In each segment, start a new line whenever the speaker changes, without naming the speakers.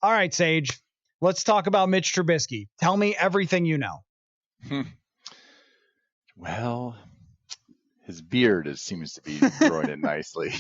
All right, Sage, let's talk about Mitch Trubisky. Tell me everything you know.
Well, his beard seems to be growing in nicely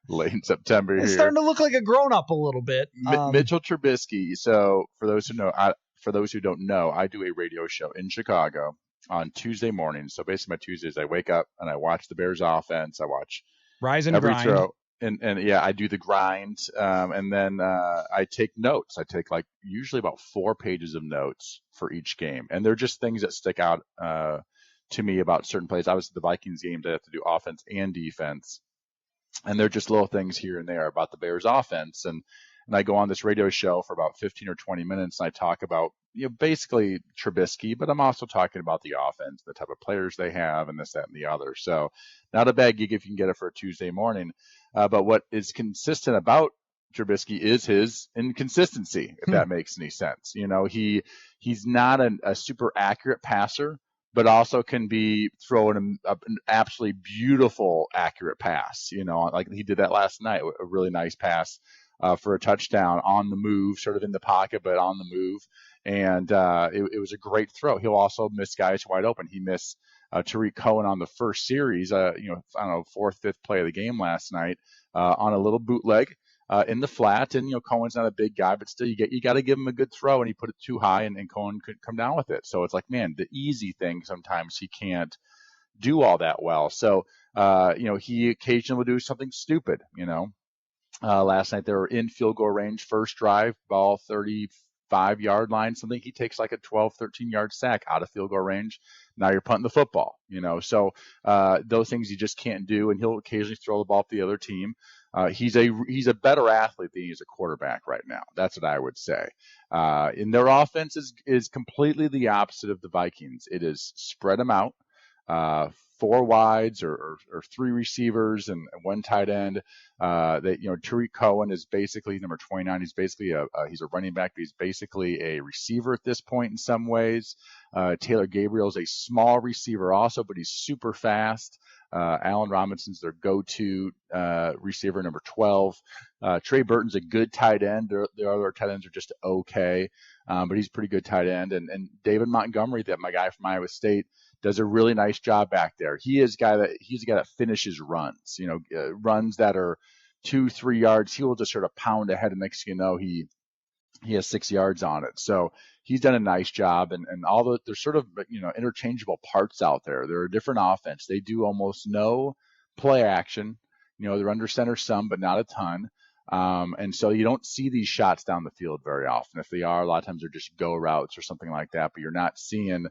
late in September.
It's
here.
starting to look like a grown-up a little bit.
Mitchell Trubisky. So for those who don't know, I do a radio show in Chicago on Tuesday mornings. So basically my Tuesdays, I wake up and I watch the Bears offense. I watch
Rise and
every
grind.
throw. And yeah, I do the grind. And then I take notes. I take like usually about 4 pages of notes for each game. And they're just things that stick out to me about certain plays. Obviously, the Vikings games, I have to do offense and defense. And they're just little things here and there about the Bears offense. And I go on this radio show for about 15 or 20 minutes and I talk about, basically Trubisky, but I'm also talking about the offense, the type of players they have, and this, that, and the other. So not a bad gig if you can get it for a Tuesday morning. But what is consistent about Trubisky is his inconsistency, if that makes any sense. He's not a super accurate passer, but also can be throwing an absolutely beautiful, accurate pass. Like he did that last night, a really nice pass for a touchdown on the move, sort of in the pocket, but on the move. And it was a great throw. He'll also miss guys wide open. He missed Tariq Cohen on the first series, I don't know, 4th, 5th play of the game last night on a little bootleg in the flat. And, Cohen's not a big guy, but still you got to give him a good throw, and he put it too high and Cohen couldn't come down with it. So it's like, man, the easy thing, sometimes he can't do all that well. So, he occasionally will do something stupid, last night they were in field goal range, first drive, ball 35-yard line, something. He takes like a 12, 13-yard sack out of field goal range. Now you're punting the football, So those things you just can't do, and he'll occasionally throw the ball to the other team. He's a better athlete than he's a quarterback right now. That's what I would say. And their offense is completely the opposite of the Vikings. It is spread them out. 4 wides or 3 receivers and 1 tight end. Tariq Cohen is basically number 29. He's basically he's a running back, but he's basically a receiver at this point in some ways. Taylor Gabriel is a small receiver also, but he's super fast. Allen Robinson's their go-to receiver, number 12. Trey Burton's a good tight end. The other tight ends are just okay, but he's a pretty good tight end. And David Montgomery, my guy from Iowa State, does a really nice job back there. He's a guy that finishes runs, runs that are 2-3 yards. He will just sort of pound ahead, and next thing you know, he has 6 yards on it. So he's done a nice job, and all there's sort of interchangeable parts out there. They're a different offense. They do almost no play action. They're under center some, but not a ton. And so you don't see these shots down the field very often. If they are, a lot of times they're just go routes or something like that. But you're not seeing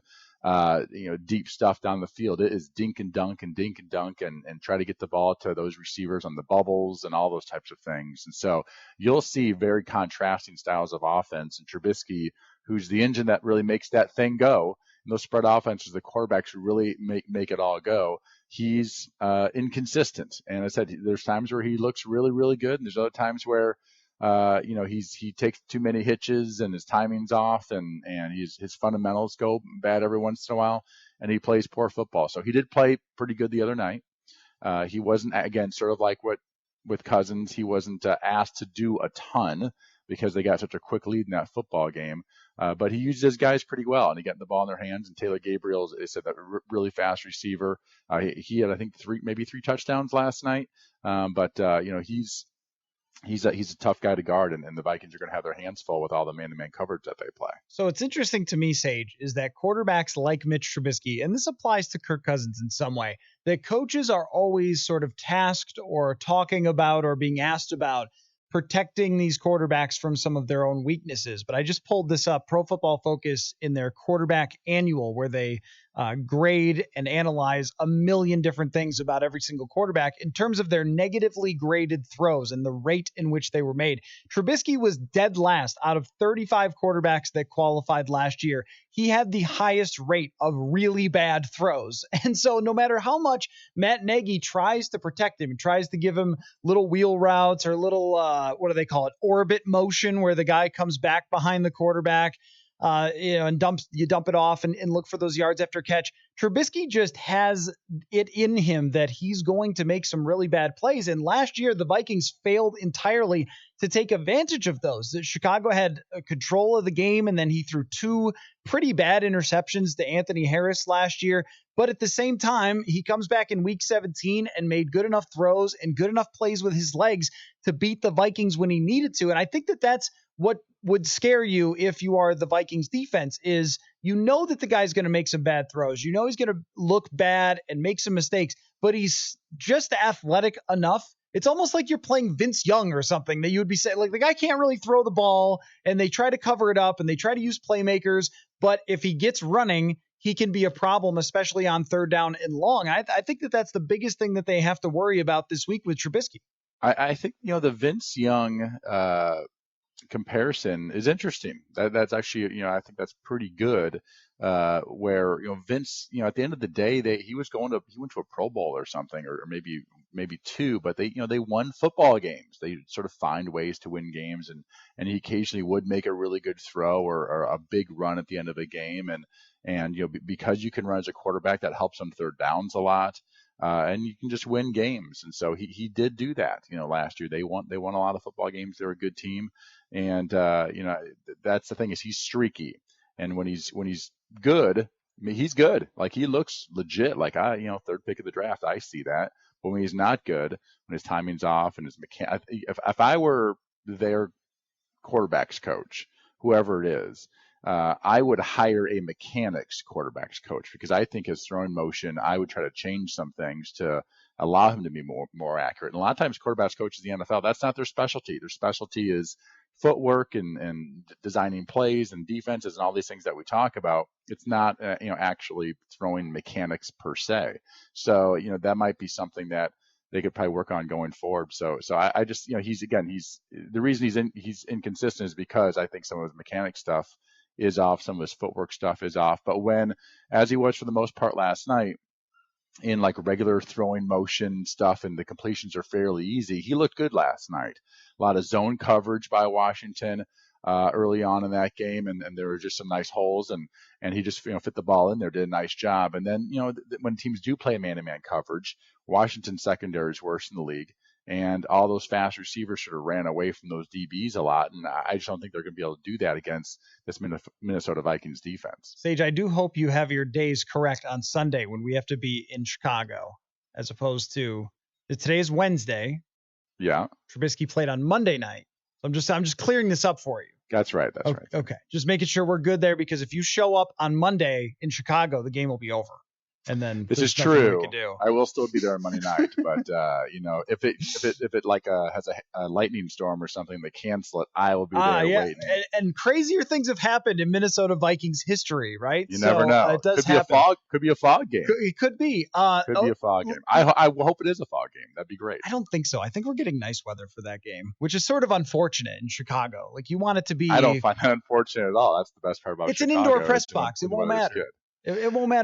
deep stuff down the field. It is dink and dunk and try to get the ball to those receivers on the bubbles and all those types of things. And so you'll see very contrasting styles of offense. And Trubisky, who's the engine that really makes that thing go, and those spread offenses, the quarterbacks who really make it all go, he's inconsistent. And I said, there's times where he looks really, really good, and there's other times where he takes too many hitches and his timing's off, and his fundamentals go bad every once in a while, and he plays poor football. So he did play pretty good the other night. He wasn't, again, sort of like what with Cousins, he wasn't asked to do a ton because they got such a quick lead in that football game. But he used his guys pretty well, and he got the ball in their hands. And Taylor Gabriel is a really fast receiver. He had, I think, maybe three touchdowns last night. He's a tough guy to guard, and the Vikings are going to have their hands full with all the man-to-man coverage that they play.
So it's interesting to me, Sage, is that quarterbacks like Mitch Trubisky, and this applies to Kirk Cousins in some way, that coaches are always sort of tasked or talking about or being asked about protecting these quarterbacks from some of their own weaknesses. But I just pulled this up, Pro Football Focus, in their quarterback annual, where they grade and analyze a million different things about every single quarterback in terms of their negatively graded throws and the rate in which they were made. Trubisky was dead last out of 35 quarterbacks that qualified last year. He had the highest rate of really bad throws. And so no matter how much Matt Nagy tries to protect him, tries to give him little wheel routes or little, what do they call it, orbit motion, where the guy comes back behind the quarterback, and dump it off and look for those yards after catch. Trubisky just has it in him that he's going to make some really bad plays. And last year, the Vikings failed entirely to take advantage of those. Chicago had control of the game, and then he threw 2 pretty bad interceptions to Anthony Harris last year. But at the same time, he comes back in week 17 and made good enough throws and good enough plays with his legs to beat the Vikings when he needed to. And I think that that's what would scare you if you are the Vikings defense is you know that the guy's going to make some bad throws. You know he's going to look bad and make some mistakes, but he's just athletic enough. It's almost like you're playing Vince Young or something that you would be saying, like, the guy can't really throw the ball, and they try to cover it up and they try to use playmakers. But if he gets running, he can be a problem, especially on 3rd down and long. I think that that's the biggest thing that they have to worry about this week with Trubisky.
I think, the Vince Young comparison is interesting. That's actually, I think that's pretty good. Where Vince, at the end of the day, he went to a Pro Bowl or something, or maybe 2, but they won football games. They sort of find ways to win games, and he occasionally would make a really good throw or a big run at the end of a game, and because you can run as a quarterback, that helps on 3rd downs a lot. And you can just win games, and so he did do that. Last year they won a lot of football games. They're a good team, and that's the thing is he's streaky, and when he's good, I mean, he's good. Like, he looks legit. Like, 3rd pick of the draft, I see that. But when he's not good, when his timing's off and his if I were their quarterbacks coach, whoever it is, I would hire a mechanics quarterbacks coach, because I think his throwing motion, I would try to change some things to allow him to be more accurate. And a lot of times quarterbacks coaches in the NFL, that's not their specialty. Their specialty is footwork and designing plays and defenses and all these things that we talk about. It's not, actually throwing mechanics per se. So, that might be something that they could probably work on going forward. So I just, he's the reason he's inconsistent is because I think some of his mechanic stuff is off, some of his footwork stuff is off. But as he was for the most part last night, in like regular throwing motion stuff and the completions are fairly easy, he looked good last night. A lot of zone coverage by Washington early on in that game, and there were just some nice holes, and he just fit the ball in there, did a nice job. And then when teams do play man-to-man coverage, Washington's secondary is worse in the league, and all those fast receivers sort of ran away from those DBs a lot, and I just don't think they're going to be able to do that against this Minnesota Vikings defense.
Sage, I do hope you have your days correct on Sunday when we have to be in Chicago, as opposed to today's Wednesday.
Yeah.
Trubisky played on Monday night. So I'm just clearing this up for you.
That's right. Right.
Okay. Just making sure we're good there, because if you show up on Monday in Chicago, the game will be over. And then
this is true. I will still be there on Monday night, but if it like has a lightning storm or something, they cancel it, I will be there waiting.
And crazier things have happened in Minnesota Vikings history, right?
You never know.
It does
happen. Could be a fog game.
It could be.
Could be a fog game. I hope it is a fog game. That'd be great.
I don't think so. I think we're getting nice weather for that game, which is sort of unfortunate in Chicago. Like, you want it to be.
I don't find that unfortunate at all. That's the best part about it.
It's Chicago. An indoor press box. It won't matter. It won't matter.